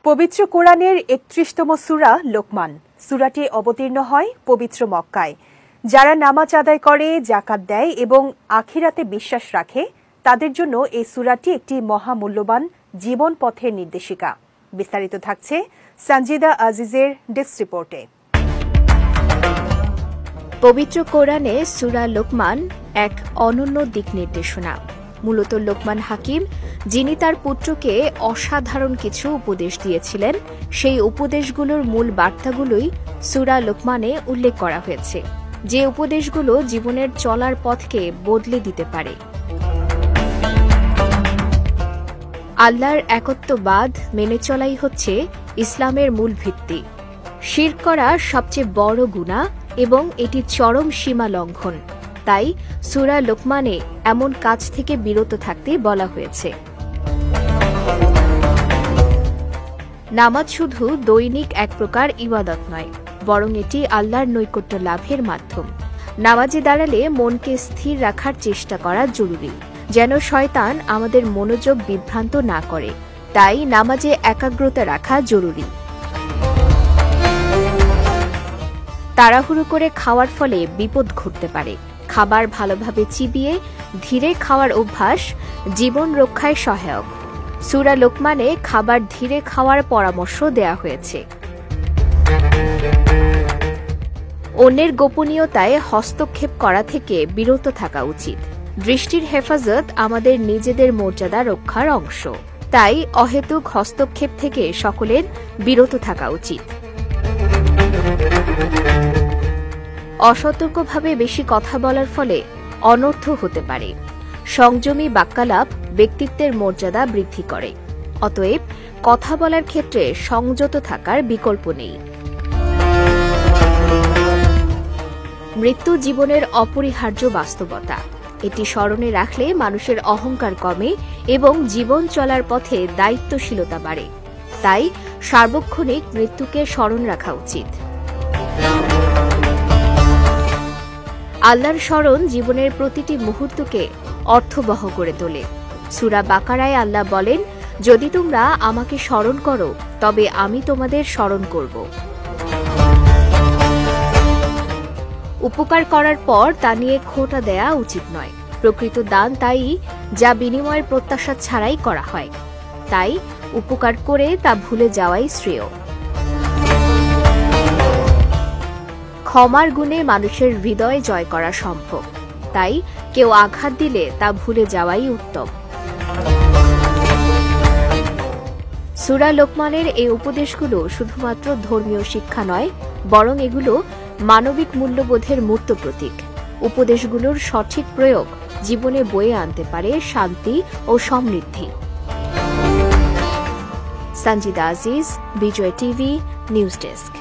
পবিত্র কোরআনের ৩১তম সূরা লোকমান। সূরাটি অবতীর্ণ হয় পবিত্র মক্কায়। যারা নামাজ আদায় করে, যাকাত দেয় এবং আখিরাতে বিশ্বাস রাখে তাদের জন্য এই সূরাটি একটি মহামূল্যবান জীবন পথের নির্দেশিকা। বিস্তারিত থাকছে সঞ্জিদা আজিজের ডেস্ক রিপোর্টে। পবিত্র কোরআনে সূরা লোকমান এক অনন্য দিক নির্দেশনা। মূলত লোকমান হাকিম, যিনি তার পুত্রকে অসাধারণ কিছু উপদেশ দিয়েছিলেন, সেই উপদেশগুলোর মূল বার্তাগুলোই সূরা লোকমানে উল্লেখ করা হয়েছে, যে উপদেশগুলো জীবনের চলার পথকে বদলে দিতে পারে। আল্লাহর একত্ববাদ মেনে চলাই হচ্ছে ইসলামের মূল ভিত্তি। শিরক করা সবচেয়ে বড় গুনাহ এবং এটি চরম সীমা লঙ্ঘন। তাই সূরা লোকমানে এমন কাজ থেকে বিরত থাকতে বলা হয়েছে। নামাজ শুধু দৈনিক এক প্রকার ইবাদত নয়, বরং এটি আল্লাহর নৈকট্য লাভের মাধ্যম। নামাজে দাঁড়ালে মনকে স্থির রাখার চেষ্টা করা জরুরি, যেন শয়তান আমাদের মনোযোগ বিভ্রান্ত না করে। তাই নামাজে একাগ্রতা রাখা জরুরি। তাড়াহুড়ো করে খাওয়ার ফলে বিপদ ঘটতে পারে। খাবার ভালোভাবে চিবিয়ে ধীরে খাওয়ার অভ্যাস জীবন রক্ষায় সহায়ক। সূরা লোকমানে খাবার ধীরে খাওয়ার পরামর্শ দেয়া হয়েছে। অন্যের গোপনীয়তায় হস্তক্ষেপ করা থেকে বিরত থাকা উচিত। দৃষ্টির হেফাজত আমাদের নিজেদের মর্যাদা রক্ষার অংশ। তাই অহেতুক হস্তক্ষেপ থেকে সকলের বিরত থাকা উচিত। অসতর্কভাবে বেশি কথা বলার ফলে অনর্থ হতে পারে। সংযমী বাক্যালাপ ব্যক্তিত্বের মর্যাদা বৃদ্ধি করে। অতএব কথা বলার ক্ষেত্রে সংযত থাকার বিকল্প নেই। মৃত্যু জীবনের অপরিহার্য বাস্তবতা। এটি স্মরণে রাখলে মানুষের অহংকার কমে এবং জীবন চলার পথে দায়িত্বশীলতা বাড়ে। তাই সার্বক্ষণিক মৃত্যুকে স্মরণ রাখা উচিত। আল্লাহর স্মরণ জীবনের প্রতিটি মুহূর্তকে অর্থবহ করে তোলে। সূরা বাকারায় আল্লাহ বলেন, যদি তোমরা আমাকে স্মরণ করো তবে আমি তোমাদের স্মরণ করব। উপকার করার পর তা নিয়ে খোঁটা দেয়া উচিত নয়। প্রকৃত দান তাই যা বিনিময়ের প্রত্যাশা ছাড়াই করা হয়। তাই উপকার করে তা ভুলে যাওয়াই শ্রেয়। ক্ষমার গুণে মানুষের হৃদয় জয় করা সম্ভব। তাই কেউ আঘাত দিলে তা ভুলে যাওয়াই উত্তম। সূরা লোকমানের এই উপদেশগুলো শুধুমাত্র ধর্মীয় শিক্ষা নয়, বরং এগুলো মানবিক মূল্যবোধের মূর্ত প্রতীক। উপদেশগুলোর সঠিক প্রয়োগ জীবনে বয়ে আনতে পারে শান্তি ও সমৃদ্ধি। সঞ্জিদা আজিজ, বিজয় টিভি, নিউজ ডেস্ক।